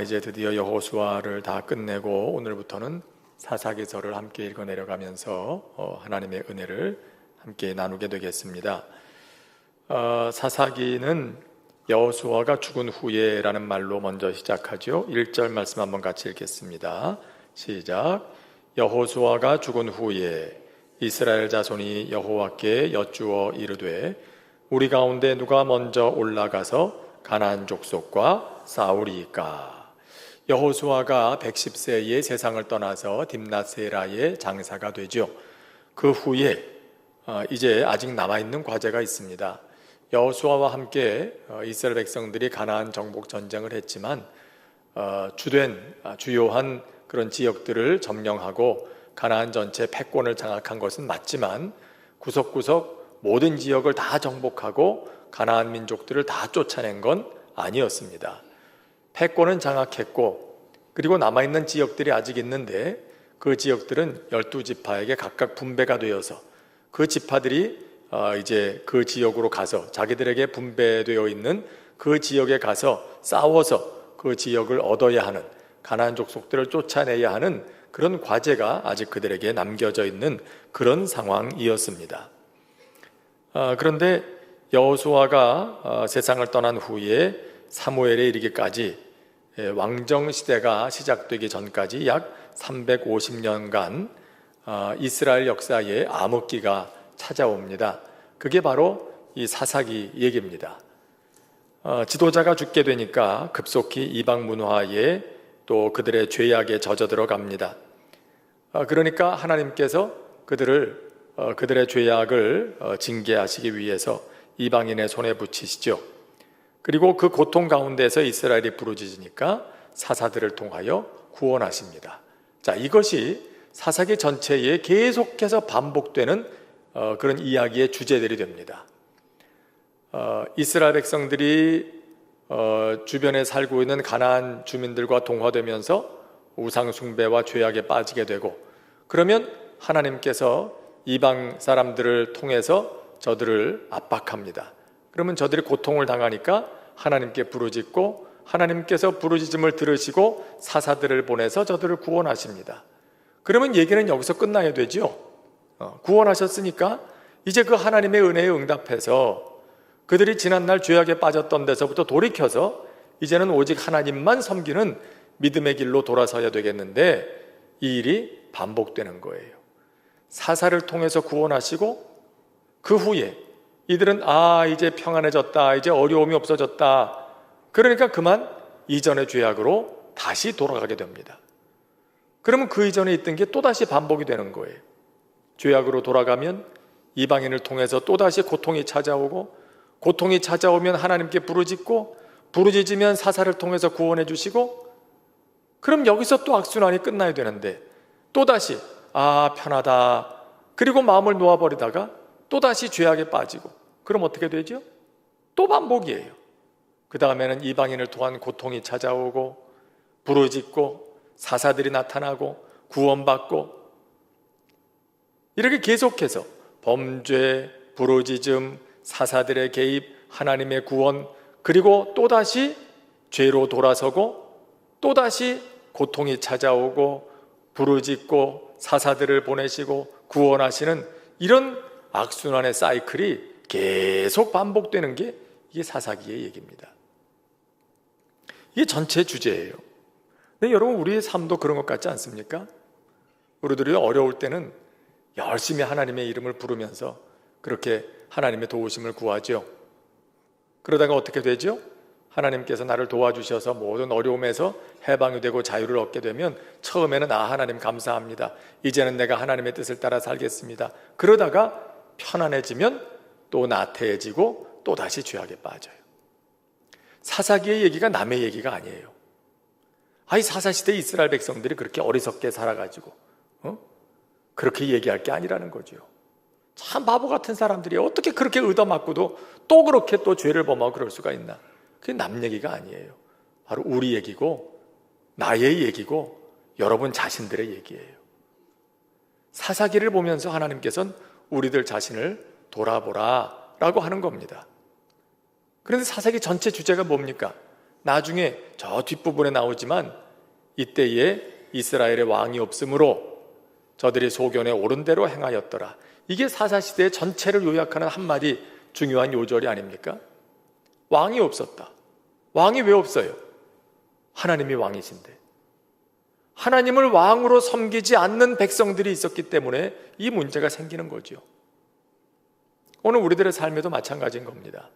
이제 드디어 여호수아를 다 끝내고 오늘부터는 사사기서를 함께 읽어 내려가면서 하나님의 은혜를 함께 나누게 되겠습니다. 사사기는 여호수아가 죽은 후에라는 말로 먼저 시작하죠. 1절 말씀 한번 같이 읽겠습니다. 시작. 여호수아가 죽은 후에 이스라엘 자손이 여호와께 여쭈어 이르되 우리 가운데 누가 먼저 올라가서 가나안 족속과 싸우리이까. 여호수아가 110세에 세상을 떠나서 딥낫세라의 장사가 되죠. 그 후에 이제 아직 남아있는 과제가 있습니다. 여호수아와 함께 이스라엘 백성들이 가나안 정복 전쟁을 했지만 주요한 그런 지역들을 점령하고 가나안 전체 패권을 장악한 것은 맞지만 구석구석 모든 지역을 다 정복하고 가나안 민족들을 다 쫓아낸 건 아니었습니다. 패권은 장악했고 그리고 남아있는 지역들이 아직 있는데 그 지역들은 12지파에게 각각 분배가 되어서 그 지파들이 이제 그 지역으로 가서 자기들에게 분배되어 있는 그 지역에 가서 싸워서 그 지역을 얻어야 하는, 가나안 족속들을 쫓아내야 하는 그런 과제가 아직 그들에게 남겨져 있는 그런 상황이었습니다. 그런데 여호수아가 세상을 떠난 후에 사무엘에 이르기까지 왕정 시대가 시작되기 전까지 약 350년간 이스라엘 역사에 암흑기가 찾아옵니다. 그게 바로 이 사사기 얘기입니다. 지도자가 죽게 되니까 급속히 이방 문화에 또 그들의 죄악에 젖어들어 갑니다. 그러니까 하나님께서 그들의 죄악을 징계하시기 위해서 이방인의 손에 붙이시죠. 그리고 그 고통 가운데서 이스라엘이 부르짖으니까 사사들을 통하여 구원하십니다. 자, 이것이 사사기 전체에 계속해서 반복되는 그런 이야기의 주제들이 됩니다. 이스라엘 백성들이 주변에 살고 있는 가나안 주민들과 동화되면서 우상 숭배와 죄악에 빠지게 되고, 그러면 하나님께서 이방 사람들을 통해서 저들을 압박합니다. 그러면 저들이 고통을 당하니까 하나님께 부르짖고 하나님께서 부르짖음을 들으시고 사사들을 보내서 저들을 구원하십니다. 그러면 얘기는 여기서 끝나야 되죠. 구원하셨으니까 이제 그 하나님의 은혜에 응답해서 그들이 지난날 죄악에 빠졌던 데서부터 돌이켜서 이제는 오직 하나님만 섬기는 믿음의 길로 돌아서야 되겠는데 이 일이 반복되는 거예요. 사사를 통해서 구원하시고 그 후에 이들은 이제 평안해졌다, 이제 어려움이 없어졌다, 그러니까 그만 이전의 죄악으로 다시 돌아가게 됩니다. 그러면 그 이전에 있던 게 또다시 반복이 되는 거예요. 죄악으로 돌아가면 이방인을 통해서 또다시 고통이 찾아오고, 고통이 찾아오면 하나님께 부르짖고, 부르짖으면 사사를 통해서 구원해 주시고, 그럼 여기서 또 악순환이 끝나야 되는데 또다시 편하다, 그리고 마음을 놓아버리다가 또다시 죄악에 빠지고, 그럼 어떻게 되죠? 또 반복이에요. 그 다음에는 이방인을 통한 고통이 찾아오고, 부르짖고, 사사들이 나타나고, 구원받고, 이렇게 계속해서 범죄, 부르짖음, 사사들의 개입, 하나님의 구원, 그리고 또다시 죄로 돌아서고, 또다시 고통이 찾아오고, 부르짖고, 사사들을 보내시고 구원하시는 이런 악순환의 사이클이 계속 반복되는 게 이게 사사기의 얘기입니다. 이게 전체 주제예요. 근데 여러분, 우리의 삶도 그런 것 같지 않습니까? 우리들이 어려울 때는 열심히 하나님의 이름을 부르면서 그렇게 하나님의 도우심을 구하죠. 그러다가 어떻게 되죠? 하나님께서 나를 도와주셔서 모든 어려움에서 해방이 되고 자유를 얻게 되면 처음에는 하나님 감사합니다, 이제는 내가 하나님의 뜻을 따라 살겠습니다. 그러다가 편안해지면 또 나태해지고 또다시 죄악에 빠져요. 사사기의 얘기가 남의 얘기가 아니에요. 사사시대 이스라엘 백성들이 그렇게 어리석게 살아가지고 그렇게 얘기할 게 아니라는 거죠. 참 바보 같은 사람들이 어떻게 그렇게 얻어맞고도 또 그렇게 또 죄를 범하고 그럴 수가 있나. 그게 남 얘기가 아니에요. 바로 우리 얘기고 나의 얘기고 여러분 자신들의 얘기예요. 사사기를 보면서 하나님께서는 우리들 자신을 돌아보라 라고 하는 겁니다. 그런데 사사기 전체 주제가 뭡니까? 나중에 저 뒷부분에 나오지만 이때에 이스라엘의 왕이 없으므로 저들이 소견에 옳은 대로 행하였더라. 이게 사사시대의 전체를 요약하는 한마디 중요한 요절이 아닙니까? 왕이 없었다. 왕이 왜 없어요? 하나님이 왕이신데. 하나님을 왕으로 섬기지 않는 백성들이 있었기 때문에 이 문제가 생기는 거죠. 오늘 우리들의 삶에도 마찬가지인 겁니다.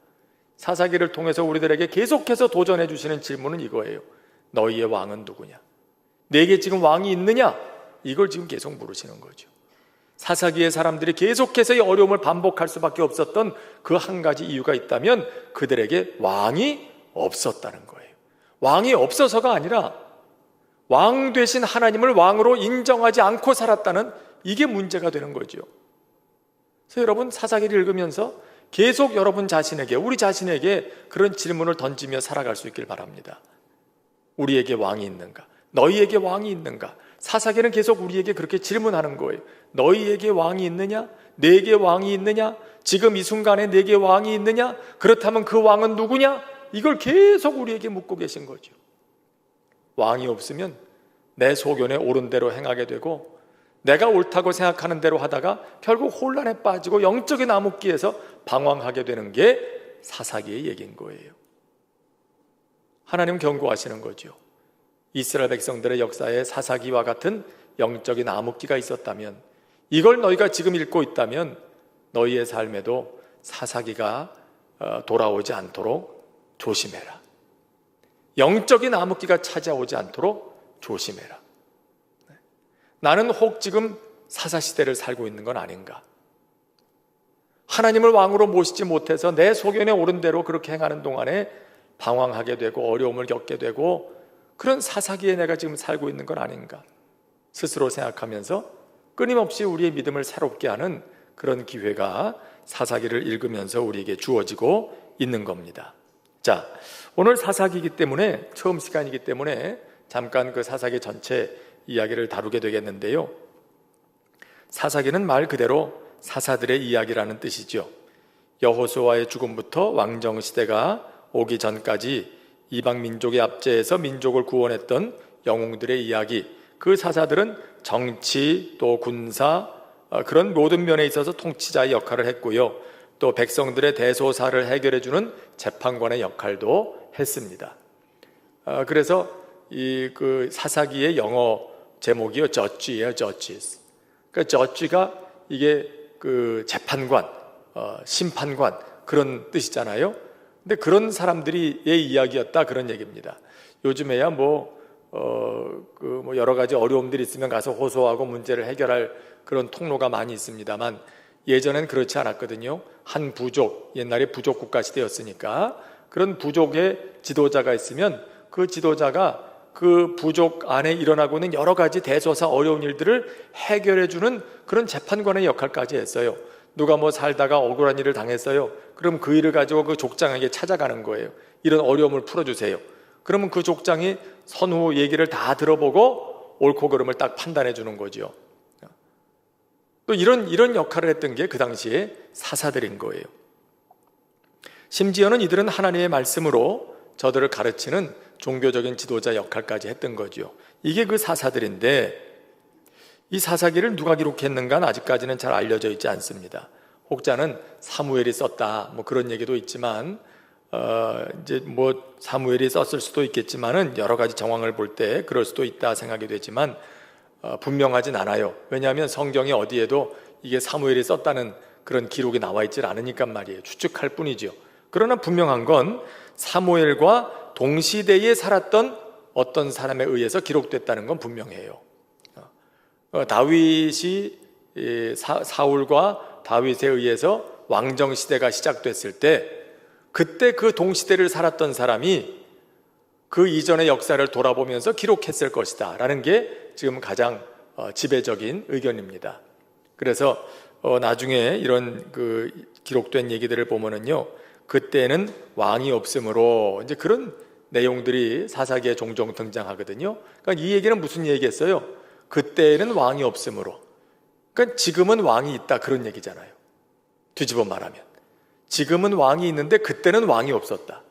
사사기를 통해서 우리들에게 계속해서 도전해 주시는 질문은 이거예요. 너희의 왕은 누구냐? 내게 지금 왕이 있느냐? 이걸 지금 계속 물으시는 거죠. 사사기의 사람들이 계속해서 이 어려움을 반복할 수밖에 없었던 그 한 가지 이유가 있다면 그들에게 왕이 없었다는 거예요. 왕이 없어서가 아니라 왕 되신 하나님을 왕으로 인정하지 않고 살았다는 이게 문제가 되는 거죠. 그래서 여러분 사사기를 읽으면서 계속 여러분 자신에게, 우리 자신에게 그런 질문을 던지며 살아갈 수 있길 바랍니다. 우리에게 왕이 있는가? 너희에게 왕이 있는가? 사사기는 계속 우리에게 그렇게 질문하는 거예요. 너희에게 왕이 있느냐? 내게 왕이 있느냐? 지금 이 순간에 내게 왕이 있느냐? 그렇다면 그 왕은 누구냐? 이걸 계속 우리에게 묻고 계신 거죠. 왕이 없으면 내 소견에 옳은 대로 행하게 되고 내가 옳다고 생각하는 대로 하다가 결국 혼란에 빠지고 영적인 암흑기에서 방황하게 되는 게 사사기의 얘기인 거예요. 하나님 경고하시는 거죠. 이스라엘 백성들의 역사에 사사기와 같은 영적인 암흑기가 있었다면, 이걸 너희가 지금 읽고 있다면 너희의 삶에도 사사기가 돌아오지 않도록 조심해라. 영적인 암흑기가 찾아오지 않도록 조심해라. 나는 혹 지금 사사시대를 살고 있는 건 아닌가? 하나님을 왕으로 모시지 못해서 내 소견에 옳은 대로 그렇게 행하는 동안에 방황하게 되고 어려움을 겪게 되고 그런 사사기에 내가 지금 살고 있는 건 아닌가? 스스로 생각하면서 끊임없이 우리의 믿음을 새롭게 하는 그런 기회가 사사기를 읽으면서 우리에게 주어지고 있는 겁니다. 자, 오늘 사사기이기 때문에, 처음 시간이기 때문에 잠깐 그 사사기 전체 이야기를 다루게 되겠는데요. 사사기는 말 그대로 사사들의 이야기라는 뜻이죠. 여호수아의 죽음부터 왕정시대가 오기 전까지 이방 민족의 압제에서 민족을 구원했던 영웅들의 이야기, 그 사사들은 정치 또 군사 그런 모든 면에 있어서 통치자의 역할을 했고요. 또 백성들의 대소사를 해결해주는 재판관의 역할도 했습니다. 그래서 이 그 사사기의 영어 제목이요, judge예요, judges. 그러니까 judge가 이게 그 재판관, 심판관 그런 뜻이잖아요. 근데 그런 사람들의 이야기였다 그런 얘기입니다. 요즘에야 여러 가지 어려움들이 있으면 가서 호소하고 문제를 해결할 그런 통로가 많이 있습니다만 예전엔 그렇지 않았거든요. 한 부족, 옛날에 부족 국가 시대였으니까 그런 부족의 지도자가 있으면 그 지도자가 그 부족 안에 일어나고 있는 여러 가지 대소사 어려운 일들을 해결해주는 그런 재판관의 역할까지 했어요. 누가 살다가 억울한 일을 당했어요. 그럼 그 일을 가지고 그 족장에게 찾아가는 거예요. 이런 어려움을 풀어주세요. 그러면 그 족장이 선후 얘기를 다 들어보고 옳고 그름을 딱 판단해 주는 거죠. 또 이런 역할을 했던 게 그 당시에 사사들인 거예요. 심지어는 이들은 하나님의 말씀으로 저들을 가르치는 종교적인 지도자 역할까지 했던 거죠. 이게 그 사사들인데 이 사사기를 누가 기록했는가는 아직까지는 잘 알려져 있지 않습니다. 혹자는 사무엘이 썼다 그런 얘기도 있지만 사무엘이 썼을 수도 있겠지만은 여러 가지 정황을 볼 때 그럴 수도 있다 생각이 되지만 분명하진 않아요. 왜냐하면 성경에 어디에도 이게 사무엘이 썼다는 그런 기록이 나와 있질 않으니까 말이에요. 추측할 뿐이죠. 그러나 분명한 건 사무엘과 동시대에 살았던 어떤 사람에 의해서 기록됐다는 건 분명해요. 다윗이 사울과 다윗에 의해서 왕정시대가 시작됐을 때 그때 그 동시대를 살았던 사람이 그 이전의 역사를 돌아보면서 기록했을 것이다 라는 게 지금 가장 지배적인 의견입니다. 그래서 나중에 이런 그 기록된 얘기들을 보면은요, 그때는 왕이 없으므로 이제 그런 내용들이 사사기에 종종 등장하거든요. 그러니까 이 얘기는 무슨 얘기겠어요? 그때는 왕이 없으므로. 그러니까 지금은 왕이 있다 그런 얘기잖아요. 뒤집어 말하면 지금은 왕이 있는데 그때는 왕이 없었다.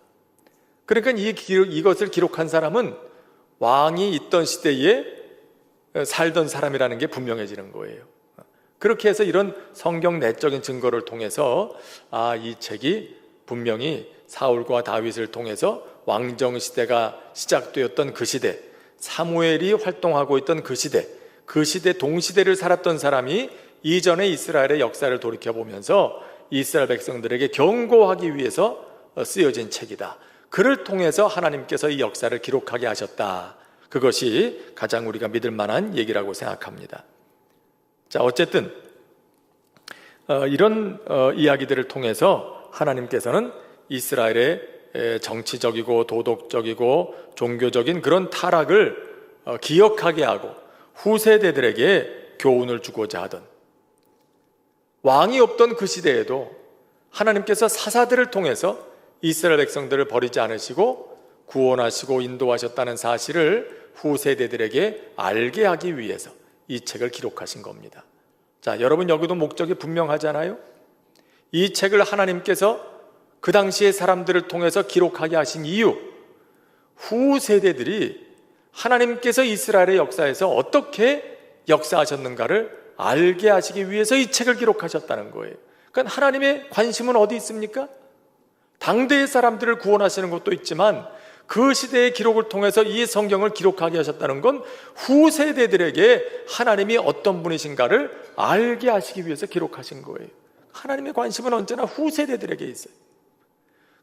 그러니까 이것을 기록한 사람은 왕이 있던 시대에 살던 사람이라는 게 분명해지는 거예요. 그렇게 해서 이런 성경 내적인 증거를 통해서 이 책이 분명히 사울과 다윗을 통해서 왕정 시대가 시작되었던 그 시대, 사무엘이 활동하고 있던 그 시대 동시대를 살았던 사람이 이전의 이스라엘의 역사를 돌이켜보면서 이스라엘 백성들에게 경고하기 위해서 쓰여진 책이다. 그를 통해서 하나님께서 이 역사를 기록하게 하셨다. 그것이 가장 우리가 믿을 만한 얘기라고 생각합니다. 자, 어쨌든 이런 이야기들을 통해서 하나님께서는 이스라엘의 정치적이고 도덕적이고 종교적인 그런 타락을 기억하게 하고 후세대들에게 교훈을 주고자 하던, 왕이 없던 그 시대에도 하나님께서 사사들을 통해서 이스라엘 백성들을 버리지 않으시고 구원하시고 인도하셨다는 사실을 후세대들에게 알게 하기 위해서 이 책을 기록하신 겁니다. 자, 여러분, 여기도 목적이 분명하잖아요. 이 책을 하나님께서 그 당시의 사람들을 통해서 기록하게 하신 이유, 후세대들이 하나님께서 이스라엘의 역사에서 어떻게 역사하셨는가를 알게 하시기 위해서 이 책을 기록하셨다는 거예요. 그러니까 하나님의 관심은 어디 있습니까? 당대의 사람들을 구원하시는 것도 있지만 그 시대의 기록을 통해서 이 성경을 기록하게 하셨다는 건 후세대들에게 하나님이 어떤 분이신가를 알게 하시기 위해서 기록하신 거예요. 하나님의 관심은 언제나 후세대들에게 있어요.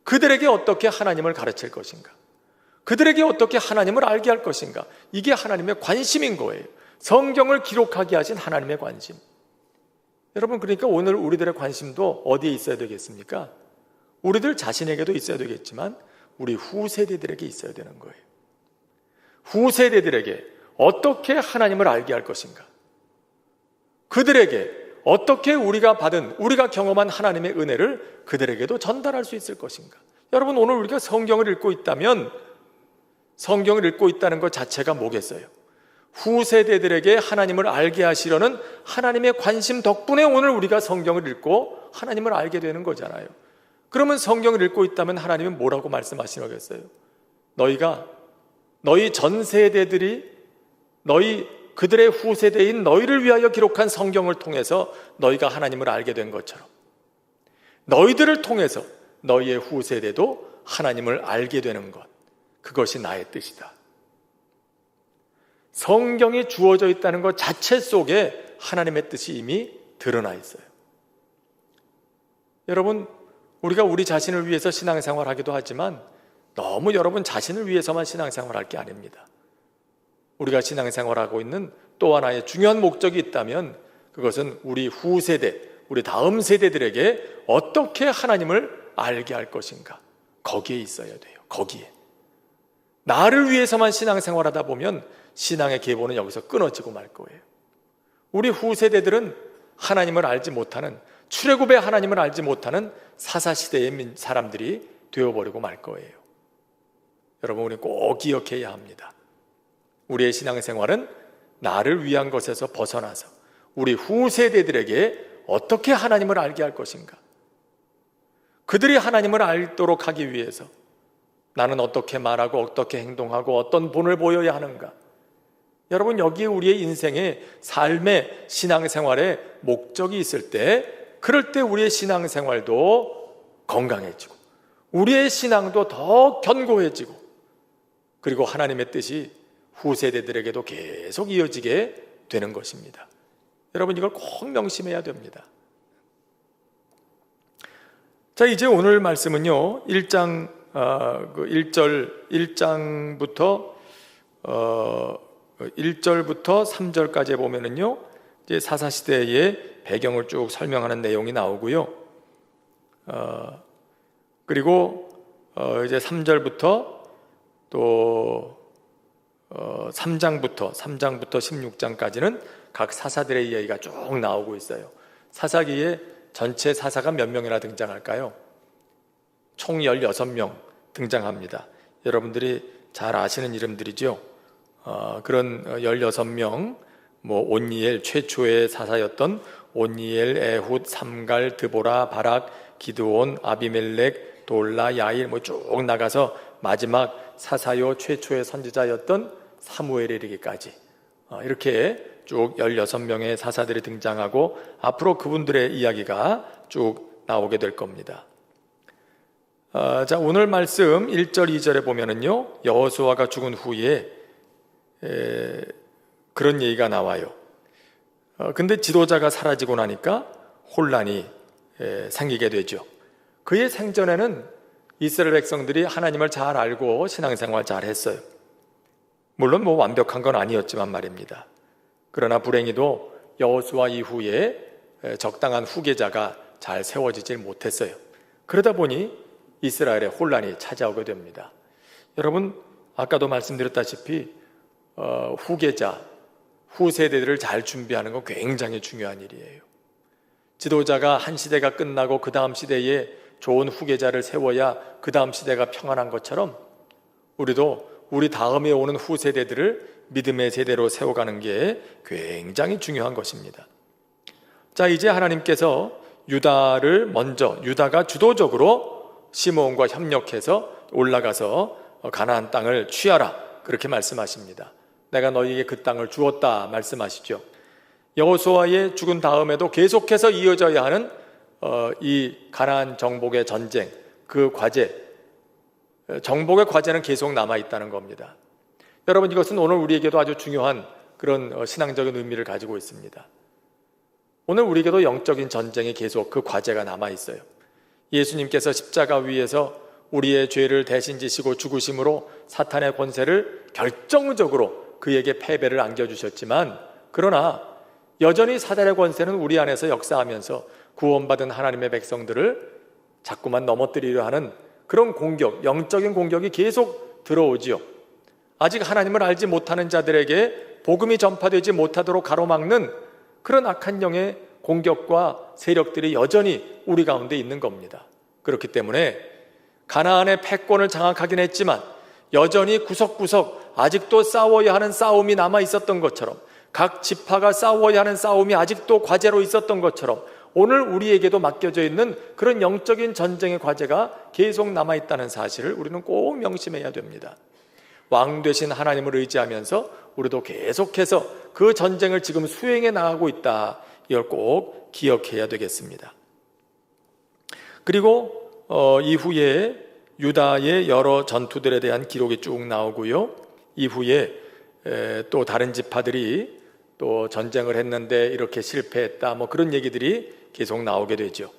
그들에게 어떻게 하나님을 가르칠 것인가, 그들에게 어떻게 하나님을 알게 할 것인가, 이게 하나님의 관심인 거예요. 성경을 기록하게 하신 하나님의 관심. 여러분, 그러니까 오늘 우리들의 관심도 어디에 있어야 되겠습니까? 우리들 자신에게도 있어야 되겠지만 우리 후세대들에게 있어야 되는 거예요. 후세대들에게 어떻게 하나님을 알게 할 것인가, 그들에게 어떻게 우리가 경험한 하나님의 은혜를 그들에게도 전달할 수 있을 것인가. 여러분, 오늘 우리가 성경을 읽고 있다면 성경을 읽고 있다는 것 자체가 뭐겠어요? 후세대들에게 하나님을 알게 하시려는 하나님의 관심 덕분에 오늘 우리가 성경을 읽고 하나님을 알게 되는 거잖아요. 그러면 성경을 읽고 있다면 하나님은 뭐라고 말씀하시겠어요? 너희 전 세대들이 그들의 후세대인 너희를 위하여 기록한 성경을 통해서 너희가 하나님을 알게 된 것처럼 너희들을 통해서 너희의 후세대도 하나님을 알게 되는 것, 그것이 나의 뜻이다. 성경이 주어져 있다는 것 자체 속에 하나님의 뜻이 이미 드러나 있어요. 여러분, 우리가 우리 자신을 위해서 신앙생활 하기도 하지만 너무 여러분 자신을 위해서만 신앙생활 할 게 아닙니다. 우리가 신앙생활하고 있는 또 하나의 중요한 목적이 있다면 그것은 우리 후세대, 우리 다음 세대들에게 어떻게 하나님을 알게 할 것인가, 거기에 있어야 돼요. 거기에. 나를 위해서만 신앙생활하다 보면 신앙의 계보는 여기서 끊어지고 말 거예요. 우리 후세대들은 하나님을 알지 못하는, 출애굽의 하나님을 알지 못하는 사사시대의 사람들이 되어버리고 말 거예요. 여러분, 우리 꼭 기억해야 합니다. 우리의 신앙생활은 나를 위한 것에서 벗어나서 우리 후세대들에게 어떻게 하나님을 알게 할 것인가, 그들이 하나님을 알도록 하기 위해서 나는 어떻게 말하고 어떻게 행동하고 어떤 본을 보여야 하는가. 여러분, 여기에 우리의 인생의 삶의 신앙생활의 목적이 있을 때, 그럴 때 우리의 신앙생활도 건강해지고 우리의 신앙도 더 견고해지고, 그리고 하나님의 뜻이 후세대들에게도 계속 이어지게 되는 것입니다. 여러분, 이걸 꼭 명심해야 됩니다. 자, 이제 오늘 말씀은요, 1장부터 1절부터 3절까지 보면은요, 이제 사사시대의 배경을 쭉 설명하는 내용이 나오고요. 그리고 이제 3절부터 또 3장부터 16장까지는 각 사사들의 이야기가 쭉 나오고 있어요. 사사기에 전체 사사가 몇 명이나 등장할까요? 총 16명 등장합니다. 여러분들이 잘 아시는 이름들이죠. 그런 16명, 온니엘, 최초의 사사였던 온니엘, 에훗, 삼갈, 드보라, 바락, 기드온, 아비멜렉, 돌라, 야일 쭉 나가서 마지막 사사요 최초의 선지자였던 사무엘에 이르기까지 이렇게 쭉 16명의 사사들이 등장하고 앞으로 그분들의 이야기가 쭉 나오게 될 겁니다. 자, 오늘 말씀 1절 2절에 보면은요, 여호수아가 죽은 후에 그런 얘기가 나와요. 근데 지도자가 사라지고 나니까 혼란이 생기게 되죠. 그의 생전에는 이스라엘 백성들이 하나님을 잘 알고 신앙생활 잘 했어요. 물론 완벽한 건 아니었지만 말입니다. 그러나 불행히도 여호수아 이후에 적당한 후계자가 잘 세워지질 못했어요. 그러다 보니 이스라엘에 혼란이 찾아오게 됩니다. 여러분, 아까도 말씀드렸다시피 후계자, 후세대들을 잘 준비하는 건 굉장히 중요한 일이에요. 지도자가 한 시대가 끝나고 그 다음 시대에 좋은 후계자를 세워야 그 다음 시대가 평안한 것처럼 우리도 우리 다음에 오는 후세대들을 믿음의 세대로 세워가는 게 굉장히 중요한 것입니다. 자, 이제 하나님께서 유다가 주도적으로 시므온과 협력해서 올라가서 가나안 땅을 취하라, 그렇게 말씀하십니다. 내가 너희에게 그 땅을 주었다 말씀하시죠. 여호수아의 죽은 다음에도 계속해서 이어져야 하는 이 가나안 정복의 전쟁, 그 과제, 정복의 과제는 계속 남아있다는 겁니다. 여러분, 이것은 오늘 우리에게도 아주 중요한 그런 신앙적인 의미를 가지고 있습니다. 오늘 우리에게도 영적인 전쟁이 계속 그 과제가 남아있어요. 예수님께서 십자가 위에서 우리의 죄를 대신 지시고 죽으심으로 사탄의 권세를 결정적으로 그에게 패배를 안겨주셨지만, 그러나 여전히 사단의 권세는 우리 안에서 역사하면서 구원받은 하나님의 백성들을 자꾸만 넘어뜨리려 하는 그런 공격, 영적인 공격이 계속 들어오지요. 아직 하나님을 알지 못하는 자들에게 복음이 전파되지 못하도록 가로막는 그런 악한 영의 공격과 세력들이 여전히 우리 가운데 있는 겁니다. 그렇기 때문에 가나안의 패권을 장악하긴 했지만 여전히 구석구석 아직도 싸워야 하는 싸움이 남아 있었던 것처럼, 각 지파가 싸워야 하는 싸움이 아직도 과제로 있었던 것처럼 오늘 우리에게도 맡겨져 있는 그런 영적인 전쟁의 과제가 계속 남아 있다는 사실을 우리는 꼭 명심해야 됩니다. 왕 되신 하나님을 의지하면서 우리도 계속해서 그 전쟁을 지금 수행해 나가고 있다, 이걸 꼭 기억해야 되겠습니다. 그리고 이후에 유다의 여러 전투들에 대한 기록이 쭉 나오고요, 이후에 또 다른 지파들이 또 전쟁을 했는데 이렇게 실패했다, 그런 얘기들이 계속 나오게 되죠.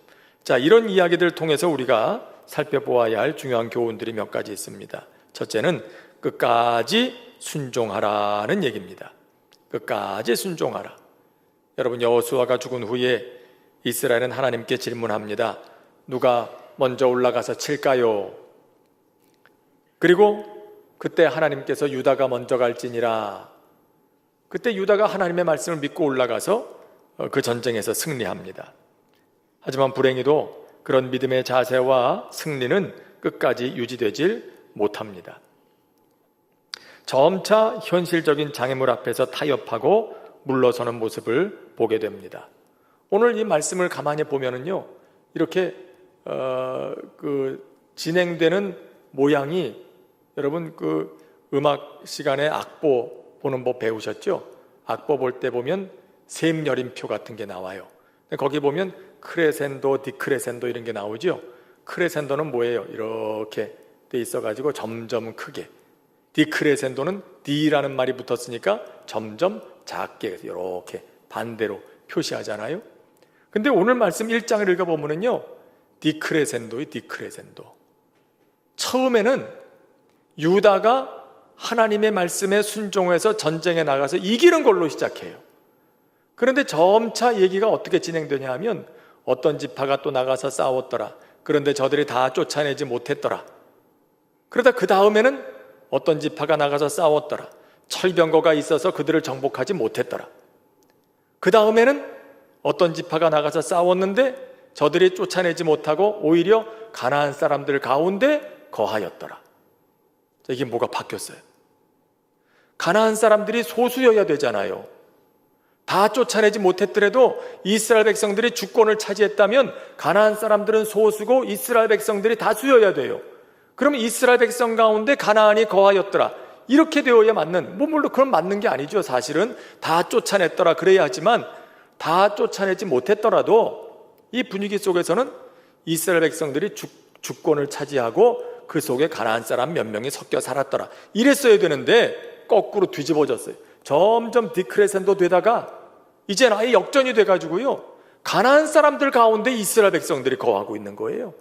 자, 이런 이야기들을 통해서 우리가 살펴보아야 할 중요한 교훈들이 몇 가지 있습니다. 첫째는 끝까지 순종하라는 얘기입니다. 끝까지 순종하라. 여러분, 여호수아가 죽은 후에 이스라엘은 하나님께 질문합니다. 누가 먼저 올라가서 칠까요? 그리고 그때 하나님께서 유다가 먼저 갈지니라. 그때 유다가 하나님의 말씀을 믿고 올라가서 그 전쟁에서 승리합니다. 하지만 불행히도 그런 믿음의 자세와 승리는 끝까지 유지되질 못합니다. 점차 현실적인 장애물 앞에서 타협하고 물러서는 모습을 보게 됩니다. 오늘 이 말씀을 가만히 보면은요, 이렇게 진행되는 모양이, 여러분 그 음악 시간에 악보 보는 법 배우셨죠? 악보 볼 때 보면 셈여림표 같은 게 나와요. 거기 보면 크레센도, 디크레센도 이런 게 나오죠. 크레센도는 뭐예요? 이렇게 돼 있어가지고 점점 크게. 디크레센도는 D라는 말이 붙었으니까 점점 작게 이렇게 반대로 표시하잖아요. 근데 오늘 말씀 1장을 읽어보면요, 디크레센도의 디크레센도. 처음에는 유다가 하나님의 말씀에 순종해서 전쟁에 나가서 이기는 걸로 시작해요. 그런데 점차 얘기가 어떻게 진행되냐 하면 어떤 지파가 또 나가서 싸웠더라. 그런데 저들이 다 쫓아내지 못했더라. 그러다 그 다음에는 어떤 지파가 나가서 싸웠더라. 철병거가 있어서 그들을 정복하지 못했더라. 그 다음에는 어떤 지파가 나가서 싸웠는데 저들이 쫓아내지 못하고 오히려 가나안 사람들 가운데 거하였더라. 이게 뭐가 바뀌었어요? 가나안 사람들이 소수여야 되잖아요. 다 쫓아내지 못했더라도 이스라엘 백성들이 주권을 차지했다면 가나안 사람들은 소수고 이스라엘 백성들이 다수여야 돼요. 그러면 이스라엘 백성 가운데 가나안이 거하였더라, 이렇게 되어야 맞는, 물론 그건 맞는 게 아니죠. 사실은 다 쫓아냈더라 그래야 하지만, 다 쫓아내지 못했더라도 이 분위기 속에서는 이스라엘 백성들이 주권을 차지하고 그 속에 가나안 사람 몇 명이 섞여 살았더라, 이랬어야 되는데 거꾸로 뒤집어졌어요. 점점 디크레센도 되다가 이제는 아예 역전이 돼가지고요, 가나안 사람들 가운데 이스라엘 백성들이 거하고 있는 거예요.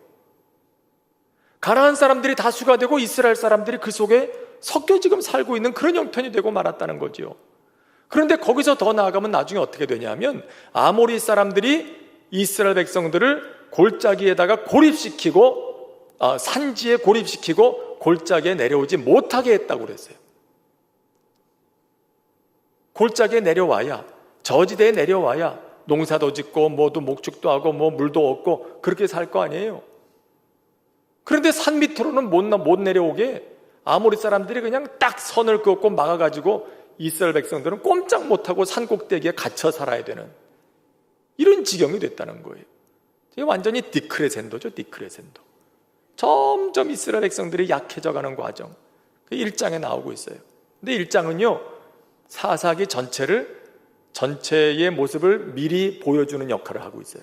가나안 사람들이 다수가 되고 이스라엘 사람들이 그 속에 섞여 지금 살고 있는 그런 형편이 되고 말았다는 거죠. 그런데 거기서 더 나아가면 나중에 어떻게 되냐면, 아모리 사람들이 이스라엘 백성들을 골짜기에다가 고립시키고, 산지에 고립시키고 골짜기에 내려오지 못하게 했다고 그랬어요. 골짜기에 내려와야, 저지대에 내려와야 농사도 짓고 뭐도 목축도 하고 뭐 물도 얻고 그렇게 살 거 아니에요. 그런데 산 밑으로는 못 내려오게 아모리 사람들이 그냥 딱 선을 그었고 막아가지고 이스라엘 백성들은 꼼짝 못하고 산 꼭대기에 갇혀 살아야 되는 이런 지경이 됐다는 거예요. 이게 완전히 디크레센도죠. 디크레센도. 점점 이스라엘 백성들이 약해져가는 과정, 그 1장에 나오고 있어요. 근데 1장은요 사사기 전체의 모습을 미리 보여주는 역할을 하고 있어요.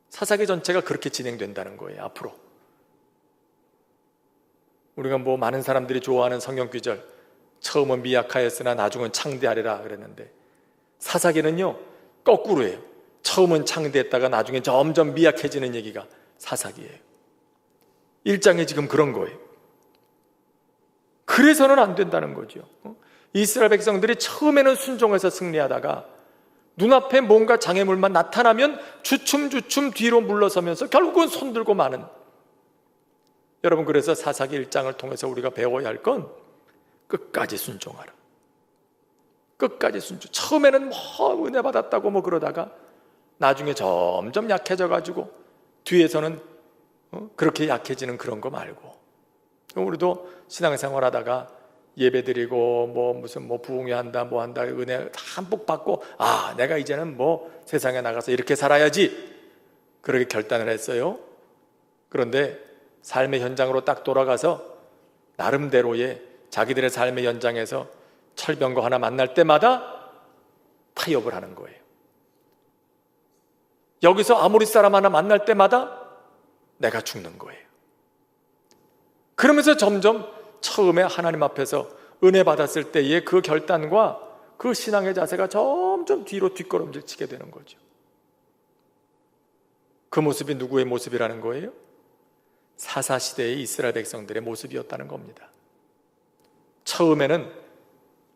사사기 전체가 그렇게 진행된다는 거예요. 앞으로 우리가 뭐 많은 사람들이 좋아하는 성경 구절, 처음은 미약하였으나 나중은 창대하리라 그랬는데, 사사기는요 거꾸로예요. 처음은 창대했다가 나중에 점점 미약해지는 얘기가 사사기예요. 1장에 지금 그런 거예요. 그래서는 안 된다는 거죠. 이스라엘 백성들이 처음에는 순종해서 승리하다가 눈앞에 뭔가 장애물만 나타나면 주춤주춤 뒤로 물러서면서 결국은 손들고 마는. 여러분, 그래서 사사기 1장을 통해서 우리가 배워야 할 건 끝까지 순종하라. 끝까지 순종. 처음에는 뭐 은혜 받았다고 뭐 그러다가 나중에 점점 약해져가지고 뒤에서는 그렇게 약해지는 그런 거 말고, 우리도 신앙생활 하다가 예배드리고 뭐 무슨 뭐 부흥회한다 뭐 한다 은혜 한복 받고 내가 이제는 뭐 세상에 나가서 이렇게 살아야지 그렇게 결단을 했어요. 그런데 삶의 현장으로 딱 돌아가서 나름대로의 자기들의 삶의 현장에서 철병거 하나 만날 때마다 타협을 하는 거예요. 여기서 아모리 사람 하나 만날 때마다 내가 죽는 거예요. 그러면서 점점 처음에 하나님 앞에서 은혜 받았을 때의 그 결단과 그 신앙의 자세가 점점 뒤로 뒷걸음질 치게 되는 거죠. 그 모습이 누구의 모습이라는 거예요? 사사시대의 이스라엘 백성들의 모습이었다는 겁니다. 처음에는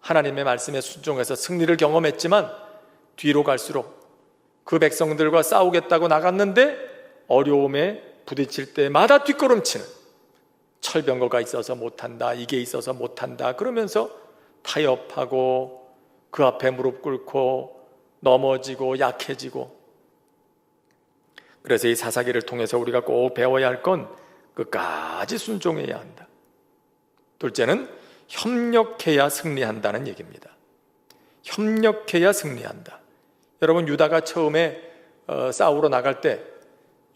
하나님의 말씀에 순종해서 승리를 경험했지만 뒤로 갈수록 그 백성들과 싸우겠다고 나갔는데 어려움에 부딪힐 때마다 뒷걸음치는, 철병거가 있어서 못한다, 이게 있어서 못한다 그러면서 타협하고 그 앞에 무릎 꿇고 넘어지고 약해지고. 그래서 이 사사기를 통해서 우리가 꼭 배워야 할 건 끝까지 순종해야 한다. 둘째는 협력해야 승리한다는 얘기입니다. 협력해야 승리한다. 여러분, 유다가 처음에 싸우러 나갈 때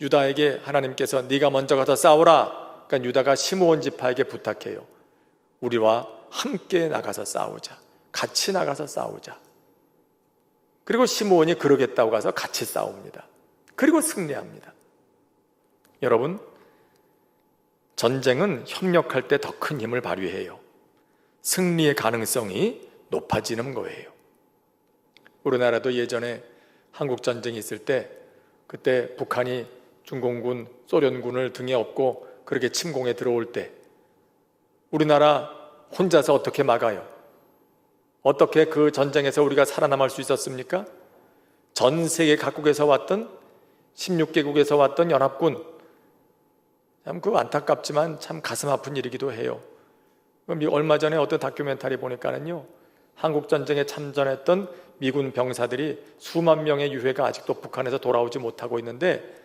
유다에게 하나님께서 네가 먼저 가서 싸우라. 그러니까 유다가 시므온 지파에게 부탁해요. 우리와 함께 나가서 싸우자. 같이 나가서 싸우자. 그리고 시므온이 그러겠다고 가서 같이 싸웁니다. 그리고 승리합니다. 여러분, 전쟁은 협력할 때 더 큰 힘을 발휘해요. 승리의 가능성이 높아지는 거예요. 우리나라도 예전에 한국전쟁이 있을 때 그때 북한이 중공군, 소련군을 등에 업고 그렇게 침공에 들어올 때 우리나라 혼자서 어떻게 막아요? 어떻게 그 전쟁에서 우리가 살아남을 수 있었습니까? 전 세계 각국에서 왔던 16개국에서 왔던 연합군, 참 그 안타깝지만 참 가슴 아픈 일이기도 해요. 얼마 전에 어떤 다큐멘터리 보니까는요, 한국전쟁에 참전했던 미군 병사들이 수만 명의 유해가 아직도 북한에서 돌아오지 못하고 있는데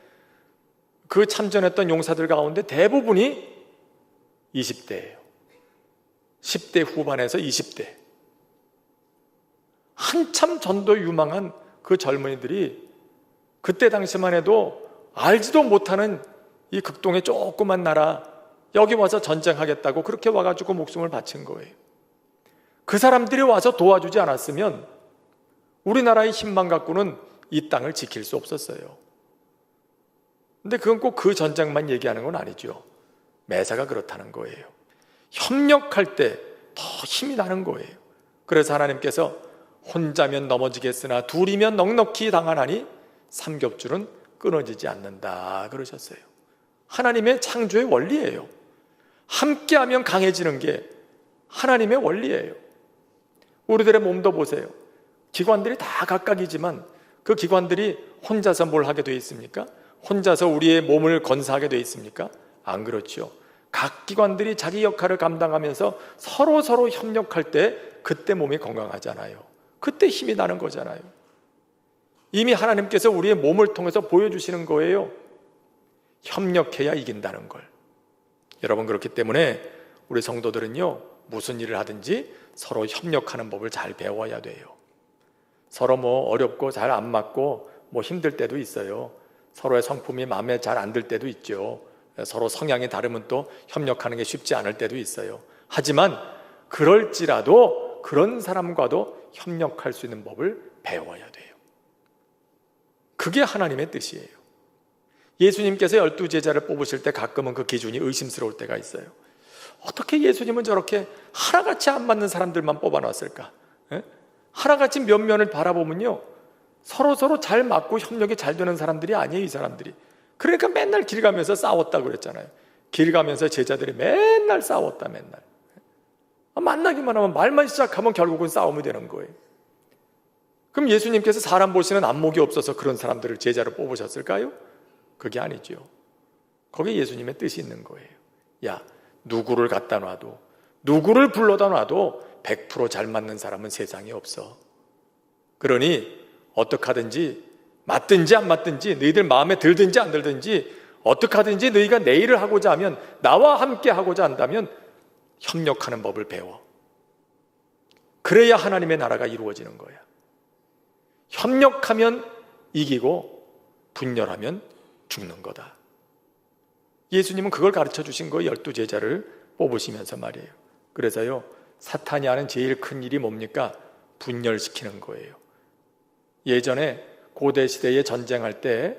그 참전했던 용사들 가운데 대부분이 20대예요. 10대 후반에서 20대. 한참 전도 유망한 그 젊은이들이 그때 당시만 해도 알지도 못하는 이 극동의 조그만 나라, 여기 와서 전쟁하겠다고 그렇게 와가지고 목숨을 바친 거예요. 그 사람들이 와서 도와주지 않았으면 우리나라의 힘만 갖고는 이 땅을 지킬 수 없었어요. 근데 그건 꼭 그 전쟁만 얘기하는 건 아니죠. 매사가 그렇다는 거예요. 협력할 때 더 힘이 나는 거예요. 그래서 하나님께서 혼자면 넘어지겠으나 둘이면 넉넉히 당하나니 삼겹줄은 끊어지지 않는다 그러셨어요. 하나님의 창조의 원리예요. 함께하면 강해지는 게 하나님의 원리예요. 우리들의 몸도 보세요. 기관들이 다 각각이지만 그 기관들이 혼자서 뭘 하게 되어 있습니까? 혼자서 우리의 몸을 건사하게 되어 있습니까? 안 그렇죠. 각 기관들이 자기 역할을 감당하면서 서로 협력할 때 그때 몸이 건강하잖아요. 그때 힘이 나는 거잖아요. 이미 하나님께서 우리의 몸을 통해서 보여주시는 거예요. 협력해야 이긴다는 걸. 여러분, 그렇기 때문에 우리 성도들은요, 무슨 일을 하든지 서로 협력하는 법을 잘 배워야 돼요. 서로 어렵고 잘 안 맞고 힘들 때도 있어요. 서로의 성품이 마음에 잘 안 들 때도 있죠. 서로 성향이 다르면 또 협력하는 게 쉽지 않을 때도 있어요. 하지만 그럴지라도 그런 사람과도 협력할 수 있는 법을 배워야 돼요. 그게 하나님의 뜻이에요. 예수님께서 12제자를 뽑으실 때 가끔은 그 기준이 의심스러울 때가 있어요. 어떻게 예수님은 저렇게 하나같이 안 맞는 사람들만 뽑아놨을까? 하나같이 면면을 바라보면요, 서로 잘 맞고 협력이 잘 되는 사람들이 아니에요, 이 사람들이. 그러니까 맨날 길 가면서 싸웠다고 그랬잖아요. 길 가면서 제자들이 맨날 싸웠다, 맨날. 만나기만 하면 말만 시작하면 결국은 싸움이 되는 거예요. 그럼 예수님께서 사람 보시는 안목이 없어서 그런 사람들을 제자로 뽑으셨을까요? 그게 아니죠. 거기에 예수님의 뜻이 있는 거예요. 야, 누구를 갖다 놔도, 누구를 불러다 놔도 100% 잘 맞는 사람은 세상에 없어. 그러니 어떻게 하든지, 맞든지 안 맞든지, 너희들 마음에 들든지 안 들든지, 어떻게 하든지 너희가 내 일을 하고자 하면, 나와 함께 하고자 한다면 협력하는 법을 배워. 그래야 하나님의 나라가 이루어지는 거야. 협력하면 이기고 분열하면 죽는 거다. 예수님은 그걸 가르쳐 주신 거예요. 12제자를 뽑으시면서 말이에요. 그래서요, 사탄이 하는 제일 큰 일이 뭡니까? 분열시키는 거예요. 예전에 고대 시대에 전쟁할 때,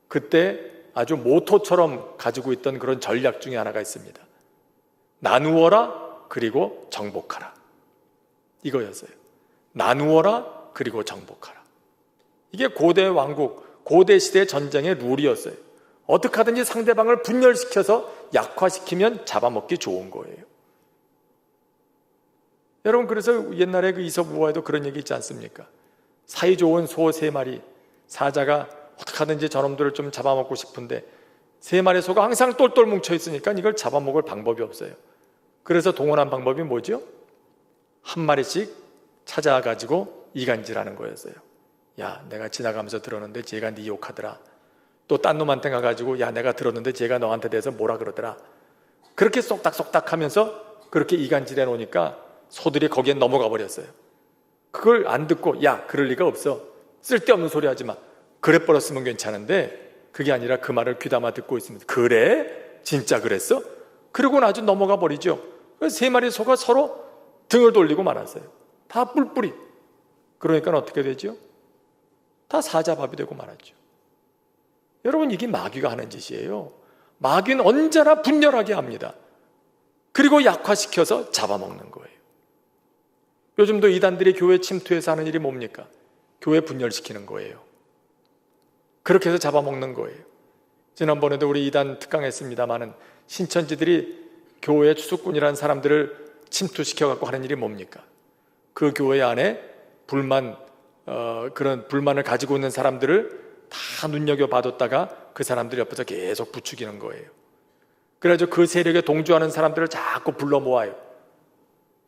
그때 아주 모토처럼 가지고 있던 그런 전략 중에 하나가 있습니다. 나누어라, 그리고 정복하라. 이거였어요. 나누어라, 그리고 정복하라. 이게 고대 왕국, 고대 시대 전쟁의 룰이었어요. 어떻게 하든지 상대방을 분열시켜서 약화시키면 잡아먹기 좋은 거예요. 여러분, 그래서 옛날에 그 이솝우화에도 그런 얘기 있지 않습니까? 사이좋은 소 3마리, 사자가 어떻게 하든지 저놈들을 좀 잡아먹고 싶은데 3마리 소가 항상 똘똘 뭉쳐 있으니까 이걸 잡아먹을 방법이 없어요. 그래서 동원한 방법이 뭐죠? 한 마리씩 찾아가지고 이간질하는 거였어요. 야, 내가 지나가면서 들었는데 쟤가 네 욕하더라. 또 딴 놈한테 가가지고 야, 내가 들었는데 쟤가 너한테 대해서 뭐라 그러더라. 그렇게 쏙닥쏙닥 하면서 그렇게 이간질해 놓으니까 소들이 거기에 넘어가 버렸어요. 그걸 안 듣고 야, 그럴 리가 없어. 쓸데없는 소리 하지 마. 그래 버렸으면 괜찮은데 그게 아니라 그 말을 귀담아 듣고 있습니다. 그래? 진짜 그랬어? 그러고는 아주 넘어가 버리죠. 3마리 소가 서로 등을 돌리고 말았어요. 다 뿔뿔이. 그러니까 어떻게 되죠? 다 사자밥이 되고 말았죠. 여러분, 이게 마귀가 하는 짓이에요. 마귀는 언제나 분열하게 합니다. 그리고 약화시켜서 잡아먹는 거예요. 요즘도 이단들이 교회 침투해서 하는 일이 뭡니까? 교회 분열시키는 거예요. 그렇게 해서 잡아먹는 거예요. 지난번에도 우리 이단 특강했습니다마는 신천지들이 교회 추수꾼이라는 사람들을 침투시켜갖고 하는 일이 뭡니까? 그 교회 안에 그런 불만을 가지고 있는 사람들을 다 눈여겨봐뒀다가 그 사람들 옆에서 계속 부추기는 거예요. 그래서 그 세력에 동조하는 사람들을 자꾸 불러 모아요.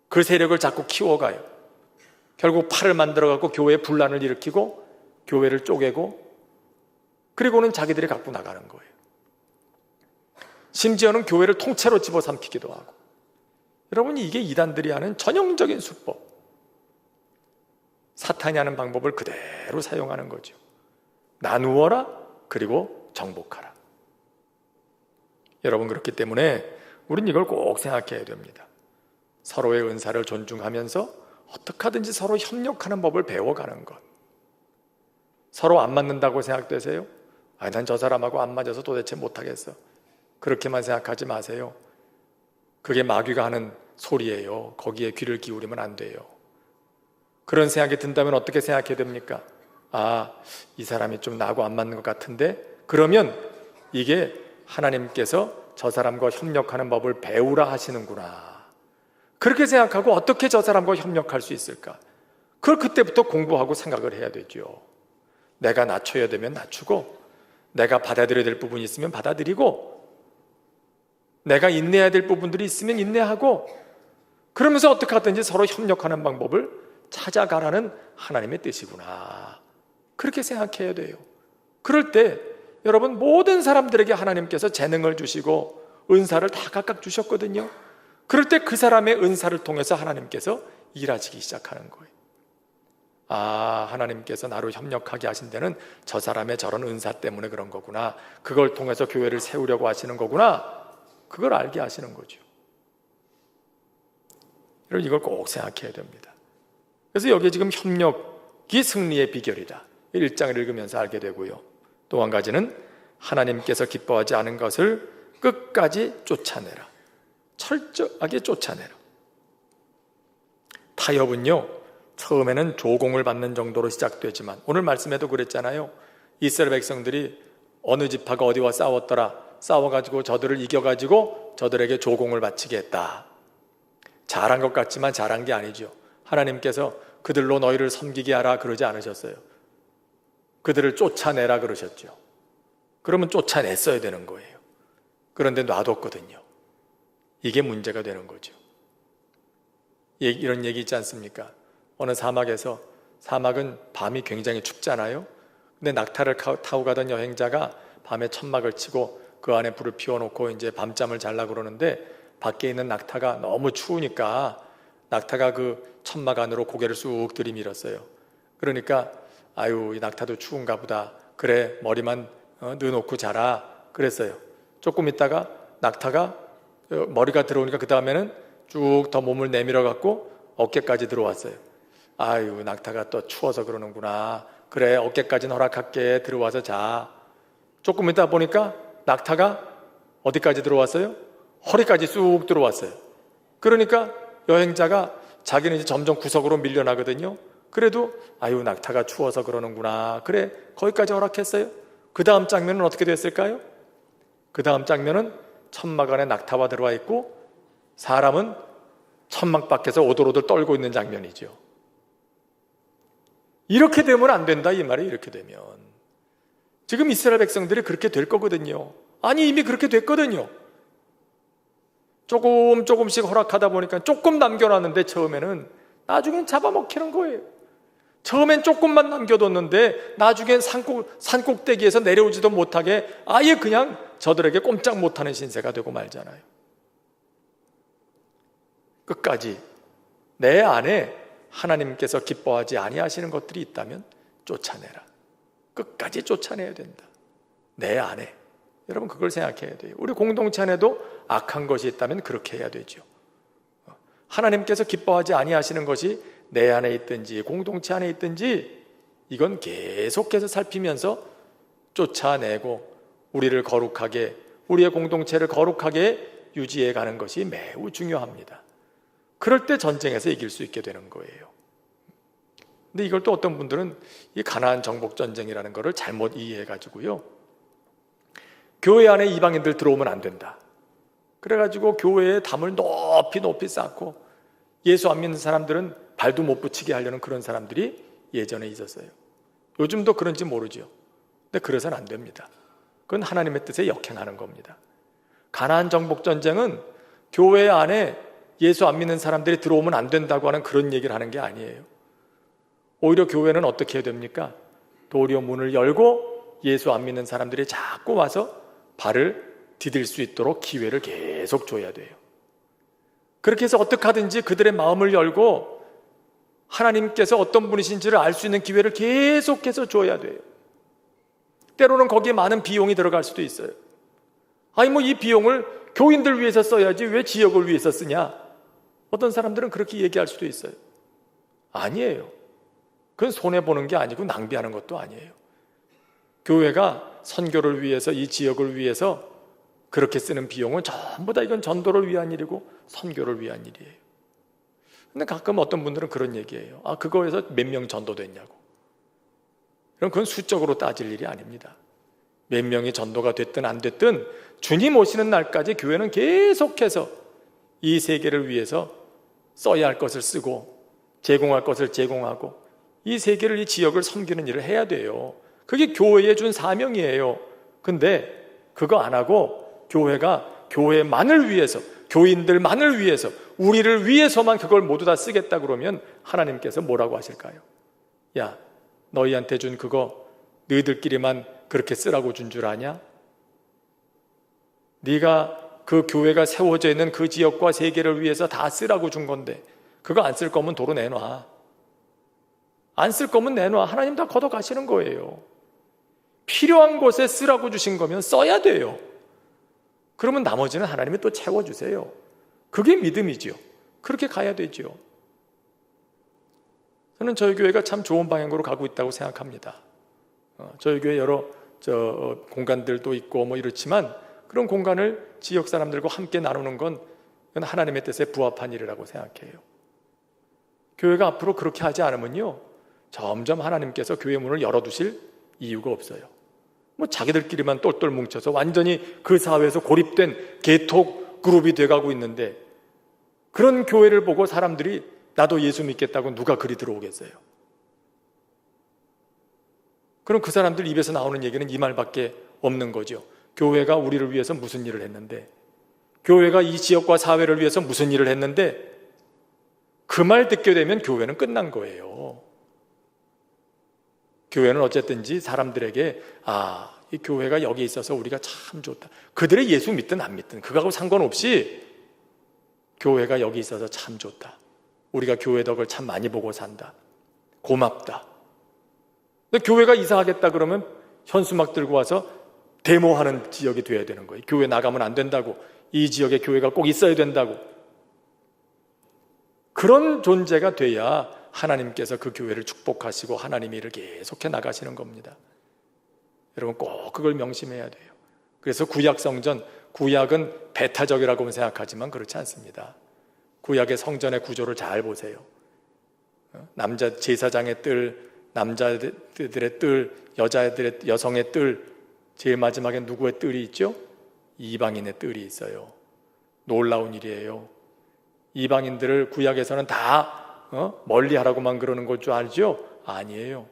그 세력을 자꾸 키워가요. 결국 팔을 만들어갖고 교회에 분란을 일으키고 교회를 쪼개고, 그리고는 자기들이 갖고 나가는 거예요. 심지어는 교회를 통째로 집어삼키기도 하고. 여러분, 이게 이단들이 하는 전형적인 수법. 사탄이 하는 방법을 그대로 사용하는 거죠. 나누어라, 그리고 정복하라. 여러분, 그렇기 때문에 우린 이걸 꼭 생각해야 됩니다. 서로의 은사를 존중하면서 어떻게 하든지 서로 협력하는 법을 배워가는 것. 서로 안 맞는다고 생각되세요? 난 저 사람하고 안 맞아서 도대체 못하겠어. 그렇게만 생각하지 마세요. 그게 마귀가 하는 소리예요. 거기에 귀를 기울이면 안 돼요. 그런 생각이 든다면 어떻게 생각해야 됩니까? 이 사람이 좀 나하고 안 맞는 것 같은데? 그러면 이게 하나님께서 저 사람과 협력하는 법을 배우라 하시는구나. 그렇게 생각하고 어떻게 저 사람과 협력할 수 있을까? 그걸 그때부터 공부하고 생각을 해야 되죠. 내가 낮춰야 되면 낮추고, 내가 받아들여야 될 부분이 있으면 받아들이고, 내가 인내해야 될 부분들이 있으면 인내하고, 그러면서 어떻게 하든지 서로 협력하는 방법을 찾아가라는 하나님의 뜻이구나. 그렇게 생각해야 돼요. 그럴 때 여러분, 모든 사람들에게 하나님께서 재능을 주시고 은사를 다 각각 주셨거든요. 그럴 때 그 사람의 은사를 통해서 하나님께서 일하시기 시작하는 거예요. 하나님께서 나로 협력하게 하신 데는 저 사람의 저런 은사 때문에 그런 거구나. 그걸 통해서 교회를 세우려고 하시는 거구나. 그걸 알게 하시는 거죠. 여러분, 이걸 꼭 생각해야 됩니다. 그래서 여기에 지금 협력이 승리의 비결이다. 1장을 읽으면서 알게 되고요. 또 한 가지는 하나님께서 기뻐하지 않은 것을 끝까지 쫓아내라. 철저하게 쫓아내라. 타협은요, 처음에는 조공을 받는 정도로 시작되지만, 오늘 말씀에도 그랬잖아요. 이스라엘 백성들이 어느 지파가 어디와 싸웠더라. 싸워가지고 저들을 이겨가지고 저들에게 조공을 바치게 했다. 잘한 것 같지만 잘한 게 아니죠. 하나님께서 그들로 너희를 섬기게 하라 그러지 않으셨어요. 그들을 쫓아내라 그러셨죠. 그러면 쫓아냈어야 되는 거예요. 그런데 놔뒀거든요. 이게 문제가 되는 거죠. 이런 얘기 있지 않습니까? 어느 사막에서, 사막은 밤이 굉장히 춥잖아요. 근데 낙타를 타고 가던 여행자가 밤에 천막을 치고 그 안에 불을 피워놓고 이제 밤잠을 자려고 그러는데, 밖에 있는 낙타가 너무 추우니까 낙타가 그 천막 안으로 고개를 쑥 들이밀었어요. 그러니까 이 낙타도 추운가 보다. 그래, 머리만 넣어놓고 자라 그랬어요. 조금 있다가 낙타가 머리가 들어오니까 그 다음에는 쭉 더 몸을 내밀어 갖고 어깨까지 들어왔어요. 낙타가 또 추워서 그러는구나. 그래, 어깨까지는 허락할게. 들어와서 자. 조금 있다 보니까 낙타가 어디까지 들어왔어요? 허리까지 쑥 들어왔어요. 그러니까 여행자가 자기는 이제 점점 구석으로 밀려나거든요. 그래도 낙타가 추워서 그러는구나. 그래, 거기까지 허락했어요. 그 다음 장면은 어떻게 됐을까요? 그 다음 장면은 천막 안에 낙타가 들어와 있고 사람은 천막 밖에서 오돌오돌 떨고 있는 장면이죠. 이렇게 되면 안 된다, 이 말이. 이렇게 되면 지금 이스라엘 백성들이 그렇게 될 거거든요. 이미 그렇게 됐거든요. 조금씩 허락하다 보니까 조금 남겨놨는데 처음에는, 나중엔 잡아먹히는 거예요. 처음엔 조금만 남겨뒀는데 나중엔 산꼭대기에서 내려오지도 못하게 아예 그냥 저들에게 꼼짝 못하는 신세가 되고 말잖아요. 끝까지 내 안에 하나님께서 기뻐하지 아니하시는 것들이 있다면 쫓아내라. 끝까지 쫓아내야 된다. 내 안에. 여러분, 그걸 생각해야 돼요. 우리 공동체 안에도 악한 것이 있다면 그렇게 해야 되죠. 하나님께서 기뻐하지 아니하시는 것이 내 안에 있든지 공동체 안에 있든지 이건 계속해서 살피면서 쫓아내고 우리를 거룩하게, 우리의 공동체를 거룩하게 유지해 가는 것이 매우 중요합니다. 그럴 때 전쟁에서 이길 수 있게 되는 거예요. 근데 이걸 또 어떤 분들은 이 가나안 정복 전쟁이라는 것을 잘못 이해해 가지고요, 교회 안에 이방인들 들어오면 안 된다. 그래가지고 교회에 담을 높이 쌓고 예수 안 믿는 사람들은 발도 못 붙이게 하려는 그런 사람들이 예전에 있었어요. 요즘도 그런지 모르죠. 근데 그래서는 안 됩니다. 그건 하나님의 뜻에 역행하는 겁니다. 가나안 정복 전쟁은 교회 안에 예수 안 믿는 사람들이 들어오면 안 된다고 하는 그런 얘기를 하는 게 아니에요. 오히려 교회는 어떻게 해야 됩니까? 도리어 문을 열고 예수 안 믿는 사람들이 자꾸 와서 발을 디딜 수 있도록 기회를 계속 줘야 돼요. 그렇게 해서 어떻게 하든지 그들의 마음을 열고 하나님께서 어떤 분이신지를 알 수 있는 기회를 계속해서 줘야 돼요. 때로는 거기에 많은 비용이 들어갈 수도 있어요. 이 비용을 교인들 위해서 써야지 왜 지역을 위해서 쓰냐? 어떤 사람들은 그렇게 얘기할 수도 있어요. 아니에요. 그건 손해보는 게 아니고 낭비하는 것도 아니에요. 교회가 선교를 위해서, 이 지역을 위해서 그렇게 쓰는 비용은 전부 다 이건 전도를 위한 일이고 선교를 위한 일이에요. 근데 가끔 어떤 분들은 그런 얘기해요. 그거에서 몇 명 전도됐냐고. 그럼 그건 수적으로 따질 일이 아닙니다. 몇 명이 전도가 됐든 안 됐든 주님 오시는 날까지 교회는 계속해서 이 세계를 위해서 써야 할 것을 쓰고 제공할 것을 제공하고 이 세계를, 이 지역을 섬기는 일을 해야 돼요. 그게 교회에 준 사명이에요. 근데 그거 안 하고 교회가 교회만을 위해서, 교인들만을 위해서, 우리를 위해서만 그걸 모두 다 쓰겠다 그러면 하나님께서 뭐라고 하실까요? 야, 너희한테 준 그거 너희들끼리만 그렇게 쓰라고 준 줄 아냐? 네가 그 교회가 세워져 있는 그 지역과 세계를 위해서 다 쓰라고 준 건데 그거 안 쓸 거면 도로 내놔. 안 쓸 거면 내놔. 하나님 다 걷어가시는 거예요. 필요한 곳에 쓰라고 주신 거면 써야 돼요. 그러면 나머지는 하나님이 또 채워주세요. 그게 믿음이지요. 그렇게 가야 되지요. 저는 저희 교회가 참 좋은 방향으로 가고 있다고 생각합니다. 저희 교회 여러 공간들도 있고 뭐 이렇지만 그런 공간을 지역 사람들과 함께 나누는 건 하나님의 뜻에 부합한 일이라고 생각해요. 교회가 앞으로 그렇게 하지 않으면요, 점점 하나님께서 교회 문을 열어두실 이유가 없어요. 뭐 자기들끼리만 똘똘 뭉쳐서 완전히 그 사회에서 고립된 개토 그룹이 돼가고 있는데 그런 교회를 보고 사람들이 나도 예수 믿겠다고 누가 그리 들어오겠어요? 그럼 그 사람들 입에서 나오는 얘기는 이 말밖에 없는 거죠. 교회가 우리를 위해서 무슨 일을 했는데, 교회가 이 지역과 사회를 위해서 무슨 일을 했는데, 그 말 듣게 되면 교회는 끝난 거예요. 교회는 어쨌든지 사람들에게 이 교회가 여기 있어서 우리가 참 좋다. 그들의 예수 믿든 안 믿든 그거하고 상관없이 교회가 여기 있어서 참 좋다. 우리가 교회 덕을 참 많이 보고 산다. 고맙다. 근데 교회가 이사하겠다 그러면 현수막 들고 와서 데모하는 지역이 돼야 되는 거예요. 교회 나가면 안 된다고. 이 지역에 교회가 꼭 있어야 된다고. 그런 존재가 돼야 하나님께서 그 교회를 축복하시고 하나님의 일을 계속해 나가시는 겁니다. 여러분 꼭 그걸 명심해야 돼요. 그래서 구약 성전, 구약은 배타적이라고 생각하지만 그렇지 않습니다. 구약의 성전의 구조를 잘 보세요. 남자 제사장의 뜰, 남자들의 뜰, 여성의 뜰, 제일 마지막에 누구의 뜰이 있죠? 이방인의 뜰이 있어요. 놀라운 일이에요. 이방인들을 구약에서는 다 멀리하라고만 그러는 걸 줄 알죠? 아니에요.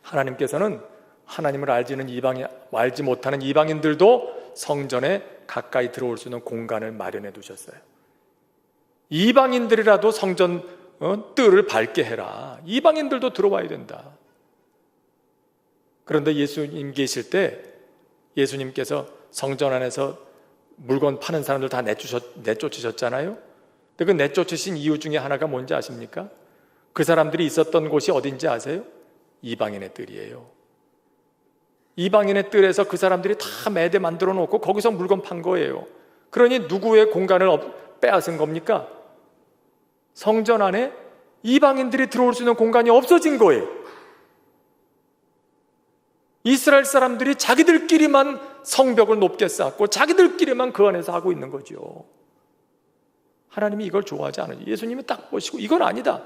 하나님께서는 하나님을 알지 못하는 이방인들도 성전에 가까이 들어올 수 있는 공간을 마련해 두셨어요. 이방인들이라도 성전 뜰을 밝게 해라. 이방인들도 들어와야 된다. 그런데 예수님 계실 때 예수님께서 성전 안에서 물건 파는 사람들 다 내쫓으셨잖아요. 근데 그 내쫓으신 이유 중에 하나가 뭔지 아십니까? 그 사람들이 있었던 곳이 어딘지 아세요? 이방인의 뜰이에요. 이방인의 뜰에서 그 사람들이 다 매대 만들어 놓고 거기서 물건 판 거예요. 그러니 누구의 공간을 빼앗은 겁니까? 성전 안에 이방인들이 들어올 수 있는 공간이 없어진 거예요. 이스라엘 사람들이 자기들끼리만 성벽을 높게 쌓고 자기들끼리만 그 안에서 하고 있는 거죠. 하나님이 이걸 좋아하지 않아요. 예수님이 딱 보시고 이건 아니다.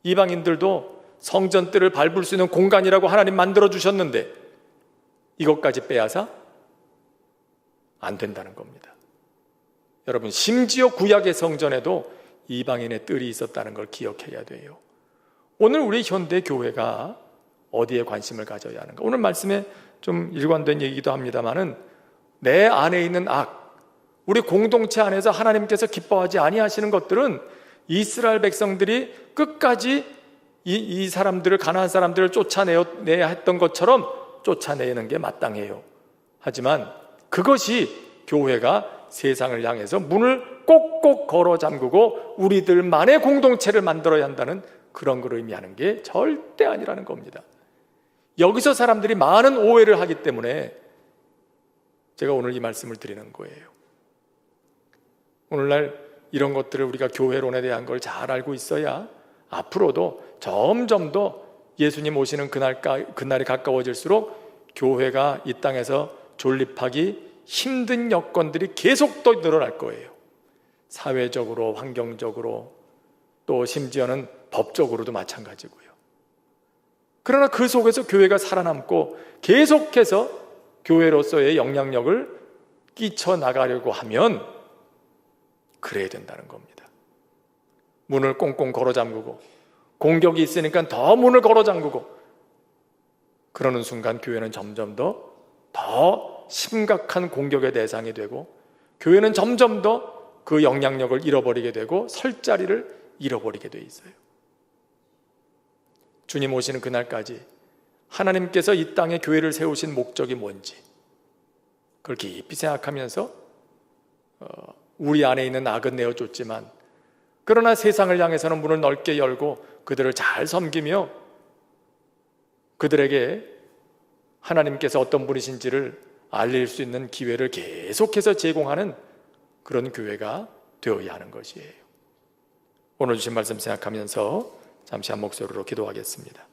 이방인들도 성전 뜰을 밟을 수 있는 공간이라고 하나님 만들어 주셨는데 이것까지 빼앗아? 안 된다는 겁니다. 여러분, 심지어 구약의 성전에도 이방인의 뜰이 있었다는 걸 기억해야 돼요. 오늘 우리 현대 교회가 어디에 관심을 가져야 하는가? 오늘 말씀에 좀 일관된 얘기기도 합니다만은 내 안에 있는 우리 공동체 안에서 하나님께서 기뻐하지 아니하시는 것들은 이스라엘 백성들이 끝까지 이 사람들을, 가나안 사람들을 쫓아내야 했던 것처럼 쫓아내는 게 마땅해요. 하지만 그것이 교회가 세상을 향해서 문을 꼭꼭 걸어 잠그고 우리들만의 공동체를 만들어야 한다는 그런 걸 의미하는 게 절대 아니라는 겁니다. 여기서 사람들이 많은 오해를 하기 때문에 제가 오늘 이 말씀을 드리는 거예요. 오늘날 이런 것들을 우리가 교회론에 대한 걸 잘 알고 있어야 앞으로도 점점 더 예수님 오시는 그날이 가까워질수록 교회가 이 땅에서 존립하기 힘든 여건들이 계속 더 늘어날 거예요. 사회적으로, 환경적으로, 또 심지어는 법적으로도 마찬가지고요. 그러나 그 속에서 교회가 살아남고 계속해서 교회로서의 영향력을 끼쳐나가려고 하면 그래야 된다는 겁니다. 문을 꽁꽁 걸어 잠그고 공격이 있으니까 더 문을 걸어 잠그고 그러는 순간 교회는 점점 더 심각한 공격의 대상이 되고 교회는 점점 더 그 영향력을 잃어버리게 되고 설 자리를 잃어버리게 돼 있어요. 주님 오시는 그날까지 하나님께서 이 땅에 교회를 세우신 목적이 뭔지 그걸 깊이 생각하면서 우리 안에 있는 악은 내어줬지만 그러나 세상을 향해서는 문을 넓게 열고 그들을 잘 섬기며 그들에게 하나님께서 어떤 분이신지를 알릴 수 있는 기회를 계속해서 제공하는 그런 교회가 되어야 하는 것이에요. 오늘 주신 말씀 생각하면서 잠시 한 목소리로 기도하겠습니다.